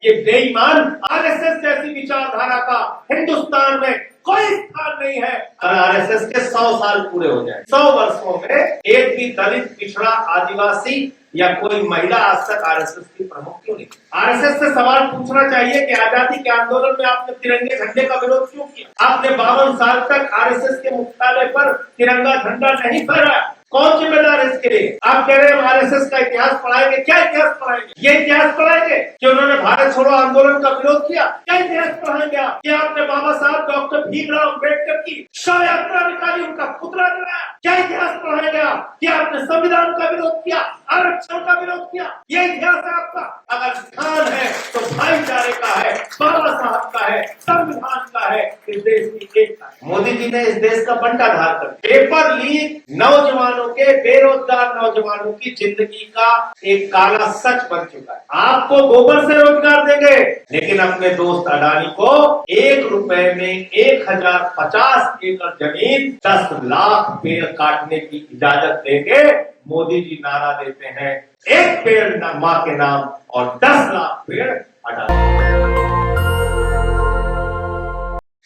ये बेईमान आरएसएस जैसी विचारधारा का हिंदुस्तान में कोई स्थान नहीं है। और आरएसएस के 100 साल पूरे हो जाए, 100 वर्षों में एक भी दलित, पिछड़ा, आदिवासी या कोई महिला आज तक आरएसएस की प्रमुख क्यों नहीं? आरएसएस से सवाल पूछना चाहिए कि आजादी के आंदोलन में आपने तिरंगे झंडे का विरोध क्यों किया? आपने 52 साल तक आरएसएस के मुख्यालय पर तिरंगा झंडा नहीं फहराया। कौन जिम्मेदार है इसके लिए? आप कह रहे हैं आरएसएस का इतिहास पढ़ाएंगे। क्या इतिहास पढ़ाएंगे? ये इतिहास पढ़ाएंगे कि उन्होंने भारत छोड़ो आंदोलन का विरोध किया? क्या इतिहास पढ़ाएंगे आप कि आपने बाबा साहब डॉक्टर भीमराव अम्बेडकर की शव यात्रा निकाली, उनका पुतला जलाया? क्या इतिहास पढ़ाएंगे आप कि आपने संविधान का विरोध किया, आरक्षण का विरोध किया? ये इतिहास है आपका? अगर स्थान है तो भाईचारे का है, बाबा साहब का है, संविधान का है, इस देश की एकता है। मोदी जी ने इस देश का बंटाधार कर पेपर लीक नौजवानों के, बेरोजगार नौजवानों की जिंदगी का एक काला सच बन चुका है। आपको गोबर से रोजगार देंगे, लेकिन अपने दोस्त अडानी को 1 रुपए में 1050 एकड़ जमीन, 10 लाख पेड़ काटने की इजाजत देंगे। मोदी जी नारा देते हैं, 1 पेड़ मां के नाम और 10 लाख पेड़ अडानी।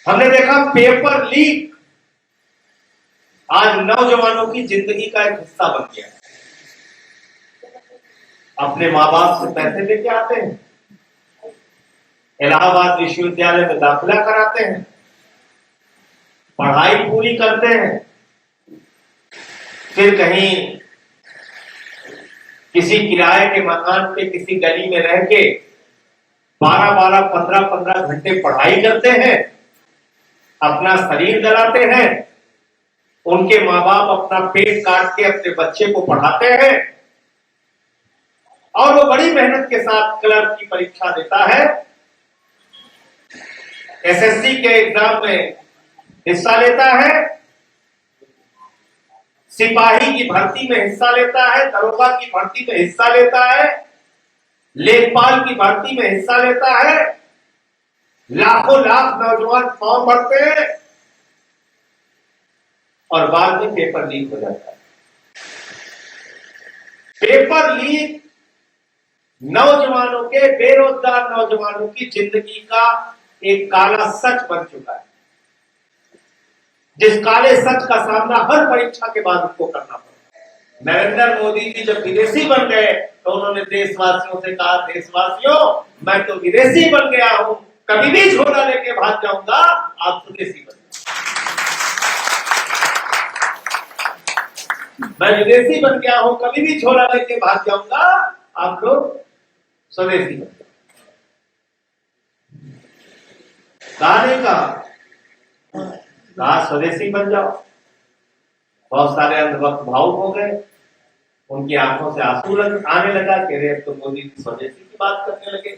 हमने देखा पेपर लीक आज नौजवानों की जिंदगी का एक हिस्सा बन गया है। अपने माँ बाप से पैसे लेके आते हैं, इलाहाबाद विश्वविद्यालय में दाखिला कराते हैं, पढ़ाई पूरी करते हैं, फिर कहीं किसी किराए के मकान पे किसी गली में रह के 12-12, 15-15 घंटे पढ़ाई करते हैं, अपना शरीर जलाते हैं, उनके माँ बाप अपना पेट काट के अपने बच्चे को पढ़ाते हैं और वो बड़ी मेहनत के साथ क्लर्क की परीक्षा देता है, एसएससी के एग्जाम में हिस्सा लेता है, सिपाही की भर्ती में हिस्सा लेता है, दरोगा की भर्ती में हिस्सा लेता है, लेखपाल की भर्ती में हिस्सा लेता है। लाखों लाख नौजवान फॉर्म भरते हैं और बाद में पेपर लीक हो जाता है। पेपर लीक नौजवानों के, बेरोजगार नौजवानों की जिंदगी का एक काला सच बन चुका है, जिस काले सच का सामना हर परीक्षा के बाद उनको करना पड़ता है। नरेंद्र मोदी जी जब विदेशी बन गए तो उन्होंने देशवासियों से कहा, देशवासियों मैं तो विदेशी बन गया हूं, कभी भी झोला लेके भाग जाऊंगा, आप स्वदेशी बन। मैं विदेशी बन गया हूं, कभी भी झोला लेके भाग जाऊंगा, आप लोग स्वदेशी बन। कहा कहा स्वदेशी बन जाओ। बहुत सारे अंधभक्त भावुक हो गए, उनकी आंखों से आंसू आने लगा कि अरे तो मोदी जी स्वदेशी की बात करने लगे,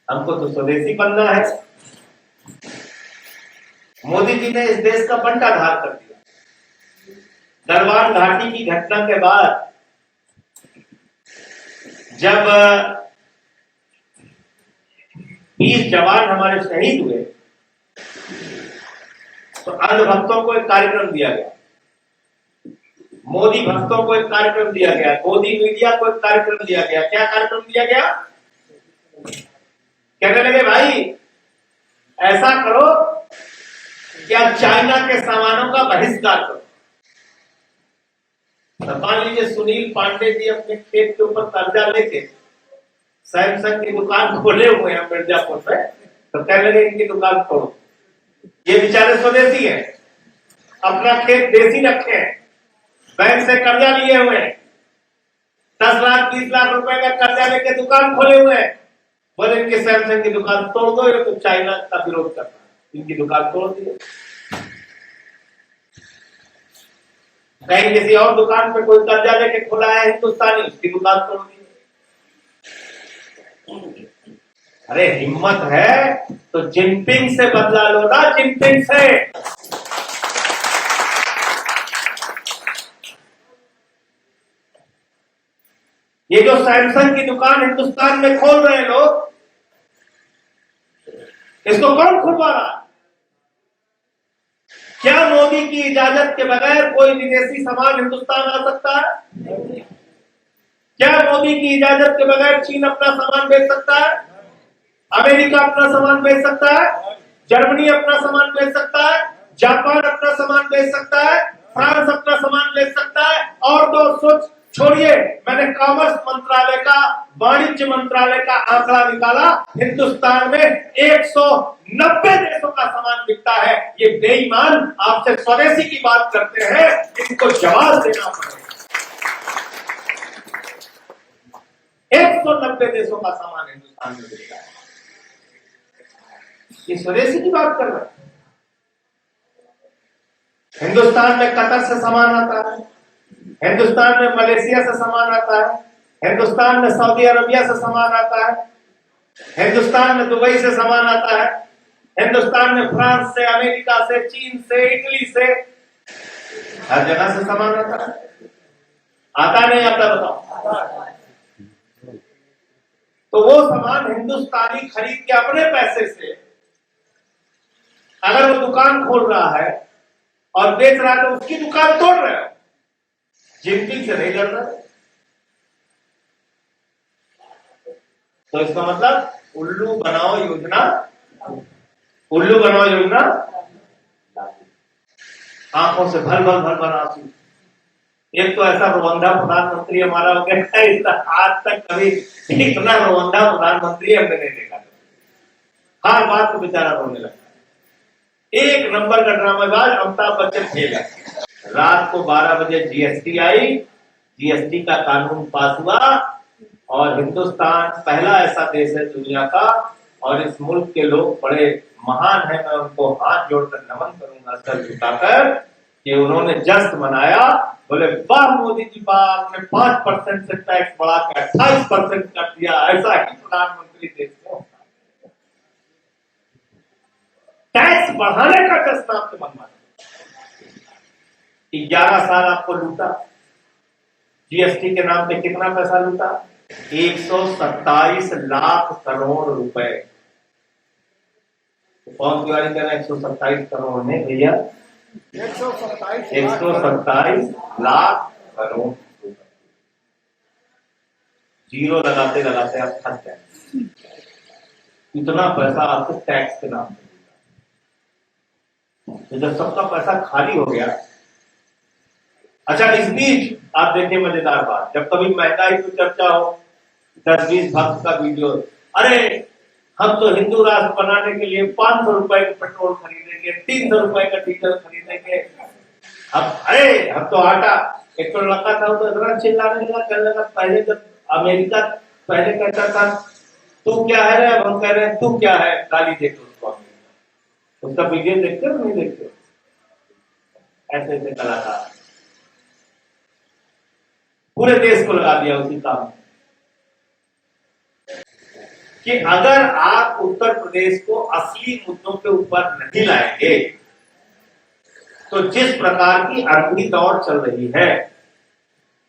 हमको तो स्वदेशी बनना है। मोदी जी ने इस देश का बंटाधार कर दिया। दरबार घाटी की घटना के बाद जब 20 जवान हमारे शहीद हुए तो अंधभक्तों को एक कार्यक्रम दिया गया, मोदी भक्तों को एक कार्यक्रम दिया गया, मोदी मीडिया को एक कार्यक्रम दिया गया। क्या कार्यक्रम दिया गया? कहने लगे भाई ऐसा करो क्या चाइना के सामानों का बहिष्कार करो। मान लीजिए सुनील पांडे जी अपने खेत के ऊपर कर्जा लेके सैमसंग की दुकान खोले हुए हैं मिर्जापुर में, तो कहने लगे इनकी दुकान तोड़ो। ये बेचारे स्वदेशी हैं, अपना खेत देसी रखे हैं, बैंक से कर्जा लिए हुए हैं, 10 लाख 20 लाख रुपए का कर्जा लेके दुकान खोले हुए हैं। बोले इनकी सैमसंग की दुकान तोड़ दो, ये तो चाइना का विरोध करना है, इनकी दुकान तोड़ दी। कहीं किसी और दुकान पे कोई कर्जा लेके खुला है हिंदुस्तानी, उसकी दुकान तोड़ दी। अरे हिम्मत है तो जिनपिंग से बदला लो ना, जिनपिंग से। ये जो सैमसंग की दुकान हिंदुस्तान में खोल रहे हैं लोग, इसको कौन खुलवा रहा है? क्या मोदी की इजाजत के बगैर कोई विदेशी सामान हिंदुस्तान आ सकता है? क्या मोदी की इजाजत के बगैर चीन अपना सामान बेच सकता है? अमेरिका अपना सामान बेच सकता है, जर्मनी अपना सामान बेच सकता है, जापान अपना सामान बेच सकता है, फ्रांस अपना सामान बेच सकता है। और तो सोच छोड़िए, मैंने कॉमर्स मंत्रालय का, वाणिज्य मंत्रालय का आंकड़ा निकाला, हिंदुस्तान में 190 देशों का सामान बिकता है। ये बेईमान आपसे स्वदेशी की बात करते हैं, इनको जवाब देना पड़ेगा। 190 देशों का सामान हिंदुस्तान में बिकता है, ये स्वदेशी की बात कर रहे हैं। हिंदुस्तान में कतर से सामान आता है, हिंदुस्तान में मलेशिया से सामान आता है, हिंदुस्तान में सऊदी अरबिया से सामान आता है, हिंदुस्तान में दुबई से सामान आता है, हिंदुस्तान में फ्रांस से, अमेरिका से, चीन से, इटली से, हर जगह से सामान आता है। आता नहीं आता बताओ? तो वो सामान हिंदुस्तानी खरीद के अपने पैसे से अगर वो दुकान खोल रहा है और बेच रहा है तो उसकी दुकान तोड़ रहे हो, जिंदगी से नहीं लड़ रहा। तो इसका मतलब उल्लू बनाओ योजना, उल्लू बनाओ योजना, आंखों से भल भल भल भल आंसू। एक तो ऐसा रोवंदा प्रधानमंत्री हमारा हो गया, इसका आज तक कभी इतना रोवंदा प्रधानमंत्री हमने नहीं देखा। हर बात को बेचारा रोने लगता है। एक नंबर का ड्रामेबाज अमिताभ बच्चन खेला। रात को 12 बजे जीएसटी आई, जीएसटी का कानून पास हुआ और हिंदुस्तान पहला ऐसा देश है दुनिया का, और इस मुल्क के लोग बड़े महान हैं, मैं उनको हाथ जोड़कर नमन करूंगा सर झुकाकर, कि उन्होंने जश्न मनाया। बोले वाह मोदी जी, आपने 5% से टैक्स बढ़ा के 28% कर दिया, ऐसा ही प्रधानमंत्री देश में टैक्स बढ़ाने का जश्न आपसे मनवाया। 11 साल आपको लूटा, जीएसटी के नाम पे कितना पैसा लूटा? 127 लाख करोड़ रुपए। तो कौन की वाली कहना 127 करोड़ नहीं भैया, 127 लाख करोड़ रुपए। जीरो लगाते लगाते आप थक जाए, इतना पैसा आपको टैक्स के नाम पे। तो जब सबका पैसा खाली हो गया, अच्छा इस बीच आप देखिए मजेदार बात, जब कभी महंगाई की चर्चा हो, 10-20 भक्त का वीडियो, अरे हम तो हिंदू राष्ट्र बनाने के लिए 500 रुपए का पेट्रोल खरीदेंगे, 300 रुपए का डीजल खरीदेंगे। अब अरे हम तो आटा, एक तो लड़का था तो इतना चिल्लाने लगा, कहने लगा पहले जब अमेरिका पहले कहता था तू क्या है रे, अब हम कह रहे हैं तू क्या है, गाली देते उसको। उसका वीडियो देखते हो नहीं देखते हो? ऐसे ऐसे कलाकार पूरे देश को लगा दिया उसी काम में, कि अगर आप उत्तर प्रदेश को असली मुद्दों के ऊपर नहीं लाएंगे तो जिस प्रकार की अगली दौड़ चल रही है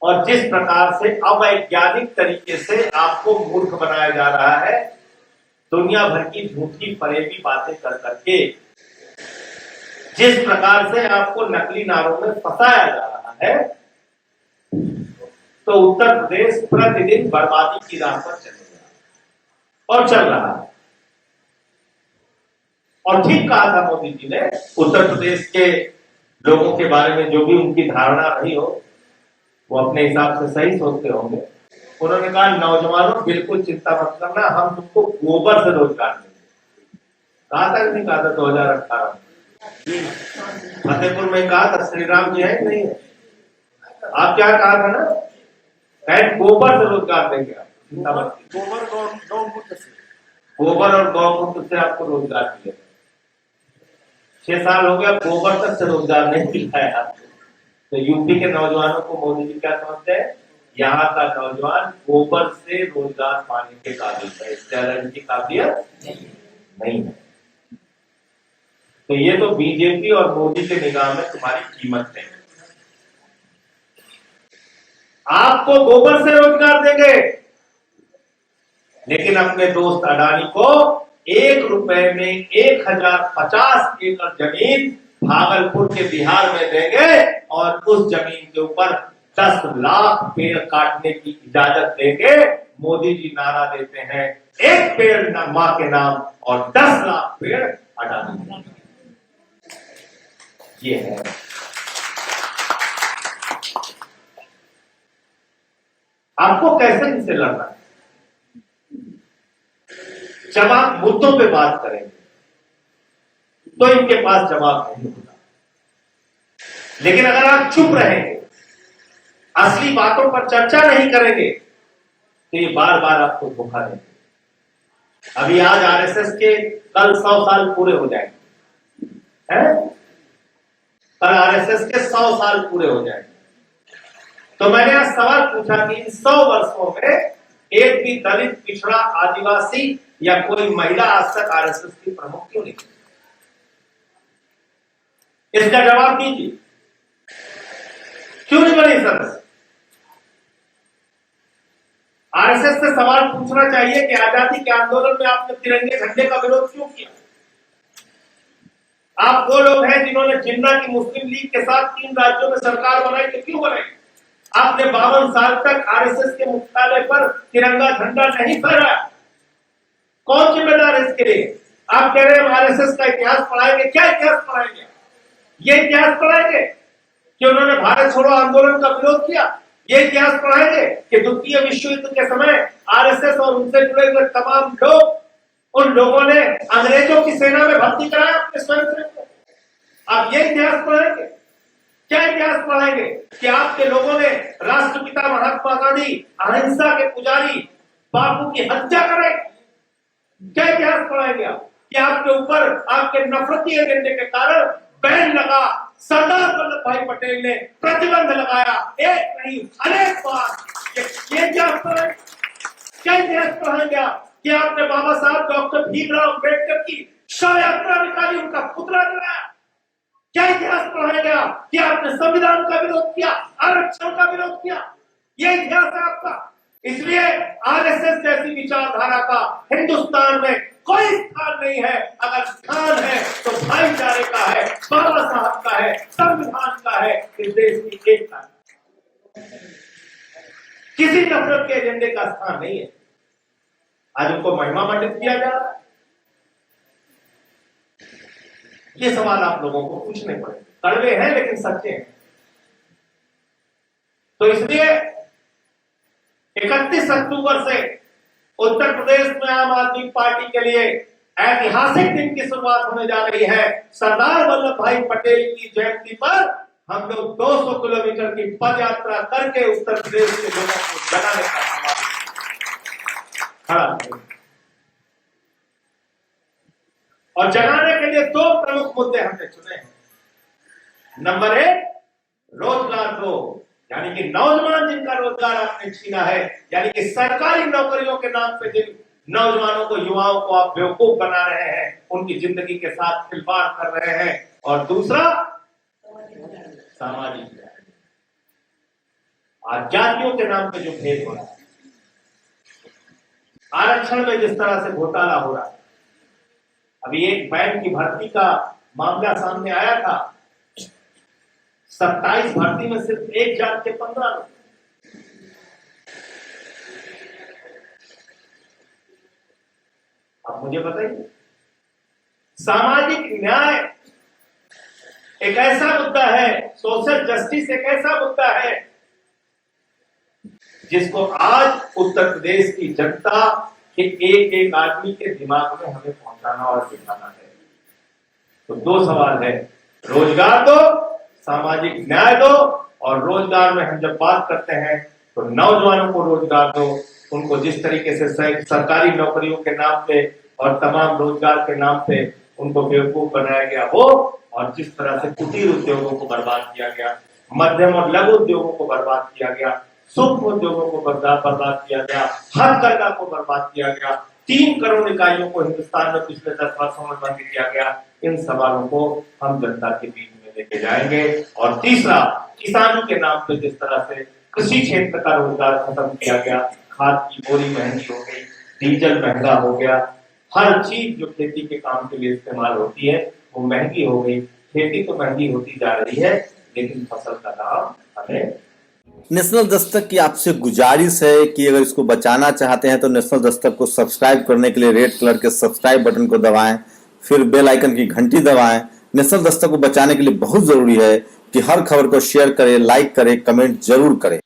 और जिस प्रकार से अवैज्ञानिक तरीके से आपको मूर्ख बनाया जा रहा है, दुनिया भर की झूठी फरेबी बातें कर करके जिस प्रकार से आपको नकली नारों में फंसाया जा रहा है, तो उत्तर प्रदेश प्रतिदिन बर्बादी की राह पर चलेगा और चल रहा है। और ठीक कहा था मोदी जी ने, उत्तर प्रदेश के लोगों के बारे में जो भी उनकी धारणा रही हो, वो अपने हिसाब से सही सोचते होंगे। उन्होंने कहा नौजवानों बिल्कुल चिंता मत करना, हम तुमको गोबर से रोजगार देंगे। कहा था नहीं कहा था 2018 फतेहपुर में कहा था, श्री राम जी है नहीं है, आप क्या कहा था ना, गोबर से रोजगार देंगे, गोबर और गौमूत्र से आपको रोजगार मिलेगा। 6 साल हो गया, गोबर तक से रोजगार नहीं मिला है आपको। तो यूपी के नौजवानों को मोदी जी क्या समझते हैं, यहाँ का नौजवान गोबर से रोजगार पाने के काबिल है, इससे अलग की काबिलियत नहीं है। तो ये तो बीजेपी और मोदी के निगाह में तुम्हारी कीमत है। आपको गोबर से रोजगार देंगे, लेकिन अपने दोस्त अडानी को 1 रुपए में 1050 एकड़ जमीन भागलपुर के बिहार में देंगे और उस जमीन के ऊपर 10 लाख पेड़ काटने की इजाजत देंगे। मोदी जी नारा देते हैं, एक पेड़ मां के नाम और 10 लाख पेड़ हटा देंगे। ये है आपको कैसे इनसे लड़ना है। जब आप मुद्दों पे बात करेंगे तो इनके पास जवाब नहीं होगा, लेकिन अगर आप चुप रहेंगे, असली बातों पर चर्चा नहीं करेंगे, तो ये बार बार आपको धोखा देंगे। अभी आज आरएसएस के कल 100 साल पूरे हो जाएंगे, हैं? कल आरएसएस के 100 साल पूरे हो जाएंगे। तो मैंने आज सवाल पूछा कि इन 100 वर्षों में एक भी दलित, पिछड़ा, आदिवासी या कोई महिला आज तक आरएसएस की प्रमुख क्यों नहीं? इसका जवाब दीजिए, क्यों नहीं बनी सदस्य? आरएसएस से सवाल पूछना चाहिए कि आजादी के आंदोलन में आपने तिरंगे झंडे का विरोध क्यों किया? आप वो लोग हैं जिन्होंने जिन्ना की मुस्लिम लीग के साथ 3 राज्यों में सरकार बनाई, तो क्यों बनाई? आपने 52 साल तक आरएसएस के मुख्यालय पर तिरंगा झंडा नहीं फहराया। कौन जिम्मेदार है इसके लिए? आप कह रहे हैं आरएसएस का इतिहास पढ़ाएंगे। क्या इतिहास पढ़ाएंगे? ये इतिहास पढ़ाएंगे कि उन्होंने भारत छोड़ो आंदोलन का विरोध किया? ये इतिहास पढ़ाएंगे कि द्वितीय विश्व युद्ध के समय आरएसएस और उनसे जुड़े हुए तमाम लोग, उन लोगों ने अंग्रेजों की सेना में भर्ती कराया अपने स्वयंसेवकों को? आप ये इतिहास पढ़ाएंगे? क्या इतिहास पढ़ाएंगे कि आपके लोगों ने राष्ट्रपिता महात्मा गांधी, अहिंसा के पुजारी बापू की हत्या कराई? क्या इतिहास पढ़ाएंगे आप कि आपके ऊपर आपके नफरती एजेंडे के कारण बैन लगा, सरदार वल्लभ भाई पटेल ने प्रतिबंध लगाया, एक नहीं अनेक बार? ये इतिहास पढ़ाएंगे? क्या इतिहास पढ़ाएंगे आप कि आपने बाबा साहब डॉक्टर भीमराव अम्बेडकर की शव यात्रा निकाली, उनका पुतला जलाया? क्या इतिहास पढ़ाएंगे आप कि आपने संविधान का विरोध किया, आरक्षण का विरोध किया? ये इतिहास है आपका। इसलिए आरएसएस जैसी विचारधारा का हिंदुस्तान में कोई स्थान नहीं है। अगर स्थान है तो भाईचारे का है, बाबा साहब का है, संविधान का है, इस देश की एकता है। किसी नफरत के एजेंडे का स्थान नहीं है। आज उनको महिमा मंडित किया जा रहा है। ये सवाल आप लोगों को पूछने पड़ेंगे। कड़वे हैं लेकिन सच्चे हैं। तो इसलिए 31 अक्टूबर से उत्तर प्रदेश में आम आदमी पार्टी के लिए ऐतिहासिक दिन की शुरुआत होने जा रही है। सरदार वल्लभ भाई पटेल की जयंती पर हम लोग 200 किलोमीटर की पद यात्रा करके उत्तर प्रदेश के लोगों को जगाने का खड़ा और जगाने के लिए 2 प्रमुख मुद्दे हमने चुने हैं। नंबर 1, रोजगार दो, यानी कि नौजवान जिनका रोजगार आपने छीना है, यानी कि सरकारी नौकरियों के नाम पे जिन नौजवानों को, युवाओं को आप बेवकूफ बना रहे हैं, उनकी जिंदगी के साथ खिलवाड़ कर रहे हैं। और दूसरा, सामाजिक न्याय। आज जातियों के नाम पे जो भेद हो रहा है, आरक्षण में जिस तरह से घोटाला हो रहा है, अभी एक बैंक की भर्ती का मामला सामने आया था। 27 भर्ती में सिर्फ एक जात के 15 लोग। अब मुझे बताइए, सामाजिक न्याय एक ऐसा मुद्दा है, सोशल जस्टिस एक ऐसा मुद्दा है जिसको आज उत्तर प्रदेश की जनता के एक एक आदमी के दिमाग में हमें पहुंचाना और सिखाना है। तो 2 सवाल है, रोजगार दो, सामाजिक न्याय दो। और रोजगार में हम जब बात करते हैं तो नौजवानों को रोजगार दो। उनको जिस तरीके से सरकारी नौकरियों के नाम पे और तमाम रोजगार के नाम पे उनको बेवकूफ बनाया गया हो, और जिस तरह से कुटीर उद्योगों को बर्बाद किया गया, मध्यम और लघु उद्योगों को बर्बाद किया गया, सूक्ष्म उद्योगों को बर्बाद किया गया, हथकरघा को बर्बाद किया गया, 3 करोड़ इकाइयों को हिंदुस्तान में पिछले 10 वर्षों में बंद किया गया। इन सवालों को हम जनता के बीच में लेके जाएंगे। और तीसरा, किसानों के नाम पे जिस तरह से कृषि क्षेत्र का रोजगार खत्म किया गया, खाद की बोरी महंगी हो गई, डीजल महंगा हो गया, हर चीज जो खेती के काम के लिए इस्तेमाल होती है वो महंगी हो गई। खेती तो महंगी होती जा रही है, लेकिन फसल का दाम हमें नेशनल दस्तक की आपसे गुजारिश है कि अगर इसको बचाना चाहते हैं तो नेशनल दस्तक को सब्सक्राइब करने के लिए रेड कलर के सब्सक्राइब बटन को दबाएं, फिर बेल आइकन की घंटी दबाएं। नेशनल दस्तक को बचाने के लिए बहुत जरूरी है कि हर खबर को शेयर करें, लाइक करें, कमेंट जरूर करें।